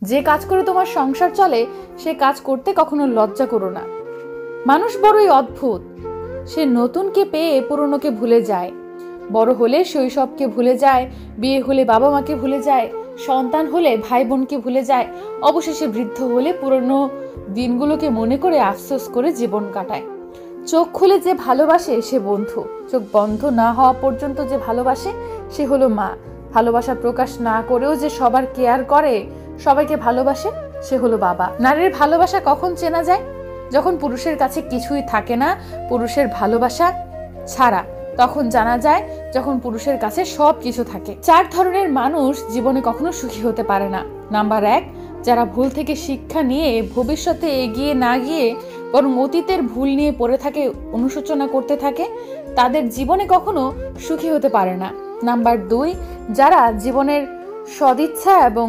যে কাজ করে তোমার সংসার চলে সে কাজ করতে কখনো লজ্জা করো না। মানুষ বড়ই অদ্ভুত, সে নতুনকে পেয়ে পুরনোকে ভুলে যায়, বড় হলে শৈশবকে ভুলে যায়, বিয়ে হলে বাবা মাকে ভুলে যায়, সন্তান হলে ভাই বোনকে ভুলে যায়, অবশেষে বৃদ্ধ হলে পুরনো দিনগুলোকে মনে করে আফসোস করে জীবন কাটায়। চোখ খুলে যে ভালোবাসে সে বন্ধু, চোখ বন্ধ না হওয়া পর্যন্ত যে ভালোবাসে সে হলো মা, ভালোবাসা প্রকাশ না করেও যে সবার কেয়ার করে, সবাইকে ভালোবাসে সে হলো বাবা। নারীর ভালোবাসা কখন চেনা যায়? যখন পুরুষের কাছে কিছুই থাকে না পুরুষের ভালোবাসা ছাড়া, তখন জানা যায় যখন পুরুষের কাছে সব কিছু থাকে। 4 ধরনের মানুষ জীবনে কখনো সুখী হতে পারে না। নাম্বার 1, যারা ভুল থেকে শিক্ষা নিয়ে ভবিষ্যতে এগিয়ে না গিয়ে বরং অতীতের ভুল নিয়ে পড়ে থাকে, অনুশোচনা করতে থাকে, তাদের জীবনে কখনো সুখী হতে পারে না। নাম্বার 2, যারা জীবনের সদিচ্ছা এবং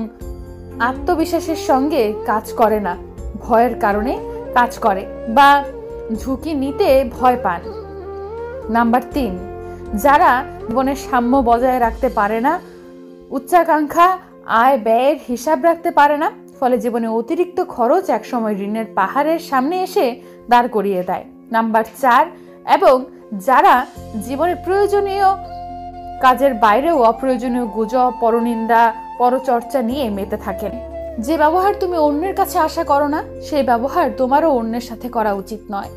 আত্মবিশ্বাসের সঙ্গে কাজ করে না, ভয়ের কারণে কাজ করে বা ঝুঁকি নিতে ভয় পান। নাম্বার 3, যারা জীবনের সাম্য বজায় রাখতে পারে না, উচ্চাকাঙ্ক্ষা আয় ব্যয়ের হিসাব রাখতে পারে না, ফলে জীবনে অতিরিক্ত খরচ একসময় ঋণের পাহাড়ের সামনে এসে দাঁড় করিয়ে দেয়। নাম্বার 4, এবং যারা জীবনের প্রয়োজনীয় কাজের বাইরেও অপ্রয়োজনীয় গুজব, পরনিন্দা, পরচর্চা নিয়ে মেতে থাকেন। যে ব্যবহার তুমি অন্যের কাছে আশা করো না সেই ব্যবহার তোমারও অন্যের সাথে করা উচিত নয়।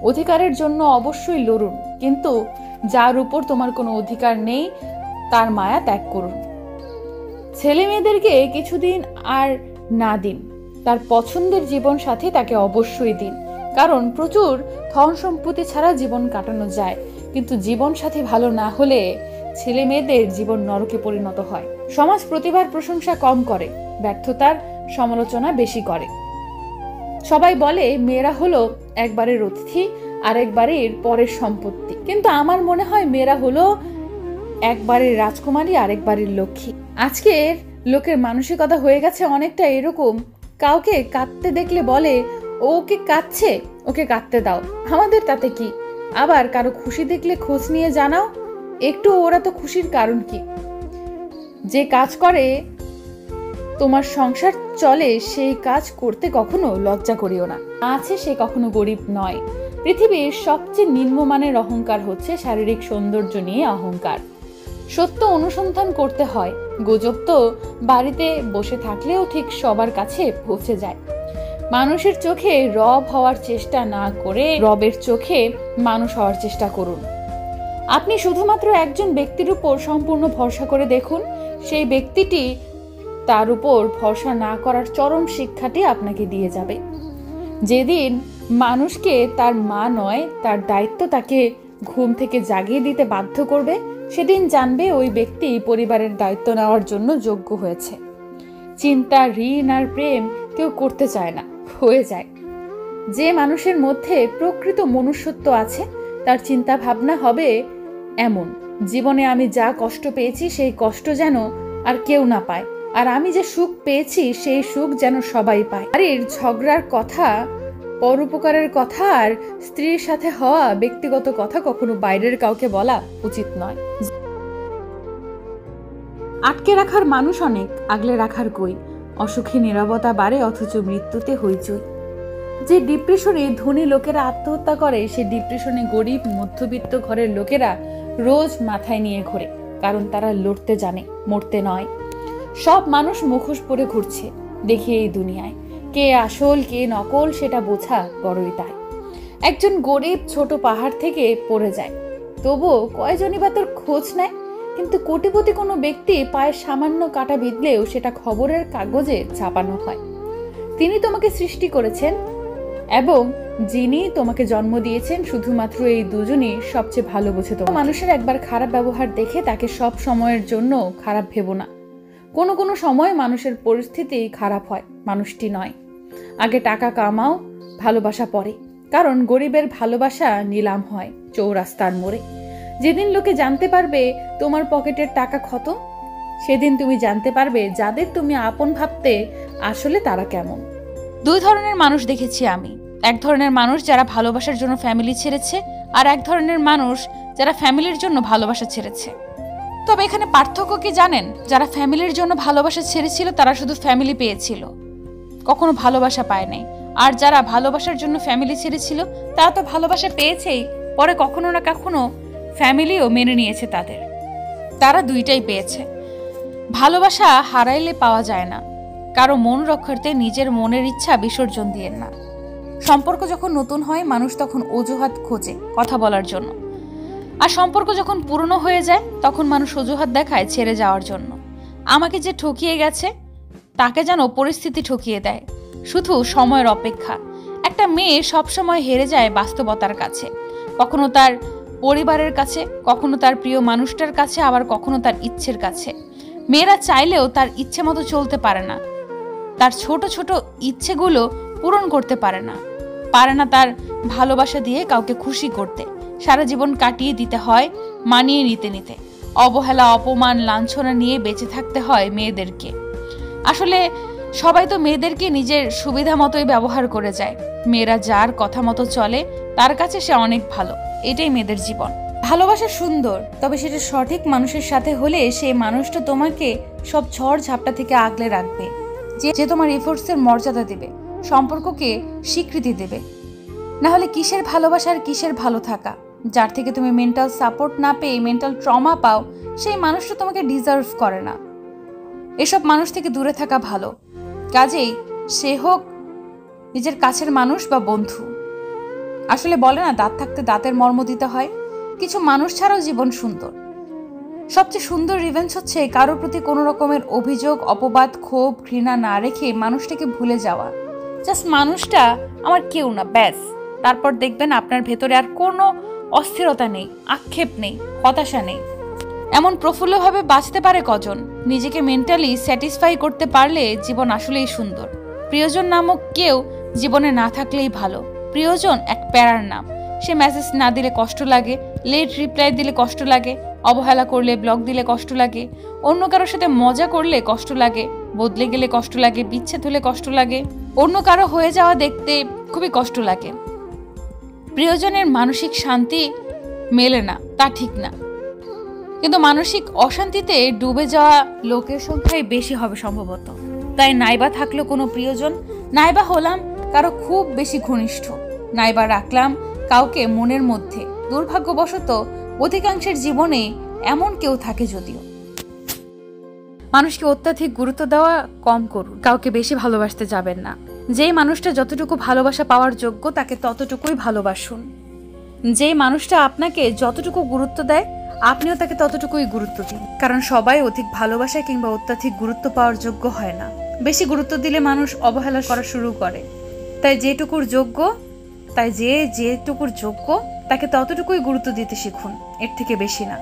অধিকারের জন্য অবশ্যই লড়ুন, কিন্তু যার উপর তোমার কোনো অধিকার নেই তার মায়া ত্যাগ করুন। ছেলে মেয়েদেরকে কিছুদিন আর না দিন, তার পছন্দের জীবন সাথী তাকে অবশ্যই দিন, কারণ প্রচুর ধন সম্পত্তি ছাড়া জীবন কাটানো যায়, কিন্তু জীবন সাথী ভালো না হলে ছেলে মেয়েদের জীবন নরকে পরিণত হয়। সমাজ প্রতিভার প্রশংসা কম করে, ব্যর্থতার সমালোচনা বেশি করে। সবাই বলে মেয়েরা হলো একবারের অতিথি আর একবারের পরের সম্পত্তি, কিন্তু আমার মনে হয় মেয়েরা হলো একবারের রাজকুমারী আর একবারের লক্ষ্মী। আজকের লোকের মানসিকতা হয়ে গেছে অনেকটা এরকম, কাউকে কাঁদতে দেখলে বলে ওকে কাঁদছে, ওকে কাঁদতে দাও, আমাদের তাতে কি। আবার কারো খুশি দেখলে খোঁজ নিয়ে জানাও, একটু ওরা তো খুশির কারণ কি। যে কাজ করে তোমার সংসার চলে সেই কাজ করতে কখনো লজ্জা করিও না। আছে সে কখনো গরিব নয়। পৃথিবীর সবচেয়ে নিম্নমানের অহংকার হচ্ছে শারীরিক সৌন্দর্য নিয়ে অহংকার। সত্য অনুসন্ধান করতে হয়। গুজব তো বাড়িতে বসে থাকলেও ঠিক সবার কাছে পৌঁছে যায়। মানুষের চোখে রব হওয়ার চেষ্টা না করে রবের চোখে মানুষ হওয়ার চেষ্টা করুন। আপনি শুধুমাত্র একজন ব্যক্তির উপর সম্পূর্ণ ভরসা করে দেখুন, সেই ব্যক্তিটি তার উপর ভরসা না করার চরম শিক্ষাটি আপনাকে দিয়ে যাবে। যেদিন মানুষকে তার মা নয় তার দায়িত্ব তাকে ঘুম থেকে জাগিয়ে দিতে বাধ্য করবে, সেদিন জানবে ওই ব্যক্তি পরিবারের দায়িত্ব নেওয়ার জন্য যোগ্য হয়েছে। চিন্তা, ঋণ আর প্রেম কেউ করতে চায় না, হয়ে যায়। যে মানুষের মধ্যে প্রকৃত মনুষ্যত্ব আছে তার চিন্তা ভাবনা হবে এমন, জীবনে আমি যা কষ্ট পেয়েছি সেই কষ্ট যেন আর কেউ না পায়, আর আমি যে সুখ পেয়েছি সেই সুখ যেন সবাই পায়। আর এর ঝগড়ার কথা, পরোপকারের কথা আর স্ত্রীর সাথে হওয়া ব্যক্তিগত কথা কখনো বাইরের কাউকে বলা উচিত নয়। আটকে রাখার মানুষ অনেক, আগলে রাখার কই। অসুখী নীরবতা বাড়ে অথচ মৃত্যুতে হইচই। যে ডিপ্রেশনে ধনী লোকেরা আত্মহত্যা করে সে ডিপ্রেশনে গরিব মধ্যবিত্ত ঘরের লোকেরা রোজ মাথায় নিয়ে ঘোরে, কারণ তারা লড়তে জানে, মরতে নয়। সব মানুষ মুখোশ পরে ঘুরছে দেখি এই দুনিয়ায়, কে আসল কে নকল সেটা বোঝা বড়ই তাই। একজন গরিব ছোট পাহাড় থেকে পড়ে যায়, তবুও কয়জনই বা তোর খোঁজ নেয়, কিন্তু কোটিপতি কোনো ব্যক্তি পায়ের সামান্য কাটা বিঁধলেও সেটা খবরের কাগজে ছাপানো হয়। তিনি তোমাকে সৃষ্টি করেছেন এবং যিনি তোমাকে জন্ম দিয়েছেন, শুধুমাত্র এই দুজনই সবচেয়ে ভালো বোঝে। তো মানুষের একবার খারাপ ব্যবহার দেখে তাকে সব সময়ের জন্য খারাপ ভেবো না। কোনো কোনো সময় মানুষের পরিস্থিতি খারাপ হয়, মানুষটি নয়। আগে টাকা কামাও, ভালোবাসা পরে, কারণ গরিবের ভালোবাসা নিলাম হয় চৌরাস্তার মোড়ে। যেদিন লোকে জানতে পারবে তোমার পকেটের টাকা ক্ষত, সেদিন তুমি জানতে পারবে যাদের তুমি আপন ভাবতে আসলে তারা কেমন। 2 ধরনের মানুষ দেখেছি আমি। এক ধরনের মানুষ যারা ভালোবাসার জন্য ফ্যামিলি ছেড়েছে, আর এক ধরনের মানুষ যারা ফ্যামিলির জন্য ভালোবাসা ছেড়েছে। তবে এখানে পার্থক্য কি জানেন? যারা ফ্যামিলির জন্য ভালোবাসা ছেড়েছিল তারা শুধু ফ্যামিলি পেয়েছিল, কখনো ভালোবাসা পায় নাই। আর যারা ভালোবাসার জন্য ফ্যামিলি ছেড়েছিল তারা তো ভালোবাসা পেয়েছেই, পরে কখনো না কখনো ফ্যামিলিও মেনে নিয়েছে তাদের। তারা দুইটাই পেয়েছে। ভালোবাসা হারাইলে পাওয়া যায় না। কারো মন রক্ষার্থে নিজের মনের ইচ্ছা বিসর্জন দিয়েন না। সম্পর্ক যখন নতুন হয় মানুষ তখন অজুহাত খোঁজে কথা বলার জন্য, আর সম্পর্ক যখন পুরনো হয়ে যায় তখন মানুষ অজুহাত দেখায় ছেড়ে যাওয়ার জন্য। আমাকে যে ঠকিয়ে গেছে তাকে যেন পরিস্থিতি ঠকিয়ে দেয়, শুধু সময়ের অপেক্ষা। একটা মেয়ে সবসময় হেরে যায় বাস্তবতার কাছে, কখনো তার পরিবারের কাছে, কখনো তার প্রিয় মানুষটার কাছে, আবার কখনো তার ইচ্ছের কাছে। মেয়েরা চাইলেও তার ইচ্ছে মতো চলতে পারে না, তার ছোট ছোট ইচ্ছেগুলো পূরণ করতে পারে না তার ভালোবাসা দিয়ে কাউকে খুশি করতে। সারা জীবন কাটিয়ে দিতে হয় মানিয়ে নিতে নিতে। অবহেলা, অপমান, লাঞ্ছনা নিয়ে বেঁচে থাকতে হয় মেয়েদেরকে। আসলে সবাই তো মেয়েদেরকে নিজের সুবিধা মতোই ব্যবহার করে যায়। মেয়েরা যার কথা মতো চলে তার কাছে সে অনেক ভালো, এটাই মেয়েদের জীবন। ভালোবাসা সুন্দর, তবে সেটা সঠিক মানুষের সাথে হলে সেই মানুষটা তোমাকে সব ঝড় ঝাপটা থেকে আগলে রাখবে, যে তোমার এফোর্টসের মর্যাদা দেবে, সম্পর্ককে স্বীকৃতি দেবে। না হলে কিসের ভালোবাসা আর কিসের ভালো থাকা? যার থেকে তুমি মেন্টাল সাপোর্ট না পেয়ে মেন্টাল ট্রমা পাও, সেই মানুষটা তোমাকে ডিজার্ভ করে না। এসব মানুষ থেকে দূরে থাকা ভালো। কাজেই সে হোক নিজের কাছের মানুষ বা বন্ধু। আসলে বলে না, দাঁত থাকতে দাঁতের মর্ম দিতে হয়। কিছু মানুষ ছাড়াও জীবন সুন্দর। সবচেয়ে সুন্দর রিভেঞ্জ হচ্ছে কারোর প্রতি কোনো রকমের অভিযোগ, অপবাদ, ক্ষোভ, ঘৃণা না রেখে মানুষটাকে ভুলে যাওয়া। জাস্ট মানুষটা আমার কেউ না, ব্যাস। তারপর দেখবেন আপনার ভেতরে আর কোনো অস্থিরতা নেই, আক্ষেপ নেই, হতাশা নেই। এমন প্রফুল্লভাবে বাঁচতে পারে কজন? নিজেকে মেন্টালি স্যাটিসফাই করতে পারলে জীবন আসলেই সুন্দর। প্রিয়জন নামক কেউ জীবনে না থাকলেই ভালো। প্রিয়জন এক প্যারার নাম। সে মেসেজ না দিলে কষ্ট লাগে, লেট রিপ্লাই দিলে কষ্ট লাগে, অবহেলা করলে, ব্লক দিলে কষ্ট লাগে, অন্য কারোর সাথে মজা করলে কষ্ট লাগে, বদলে গেলে কষ্ট লাগে, বিচ্ছেদ হলে কষ্ট লাগে, অন্য কারো হয়ে যাওয়া দেখতে খুবই কষ্ট লাগে। প্রিয়জনের মানসিক শান্তি মেলে না তা ঠিক না, কিন্তু মানসিক অশান্তিতে ডুবে যাওয়া লোকের সংখ্যাই বেশি হবে সম্ভবত। তাই নাইবা থাকলো কোনো প্রিয়জন, নাইবা হলাম কারো খুব বেশি ঘনিষ্ঠ, নাইবা রাখলাম কাউকে মনের মধ্যে। দুর্ভাগ্যবশত অধিকাংশের জীবনে এমন কেউ থাকে যদিও। মানুষকে অত্যাধিক গুরুত্ব দেওয়া কম করুন, কাউকে বেশি ভালোবাসতে যাবেন না। যেই মানুষটা যতটুকু ভালোবাসা পাওয়ার যোগ্য তাকে ততটুকুই ভালোবাসুন। যেই মানুষটা আপনাকে যতটুকু গুরুত্ব দেয় আপনিও তাকে ততটুকুই গুরুত্ব দিন। কারণ সবাই অধিক ভালোবাসা কিংবা অত্যাধিক গুরুত্ব পাওয়ার যোগ্য হয় না। বেশি গুরুত্ব দিলে মানুষ অবহেলা করা শুরু করে। তাই যেটুকুর যোগ্য তাকে ততটুকুই গুরুত্ব দিতে শিখুন, এর থেকে বেশি না।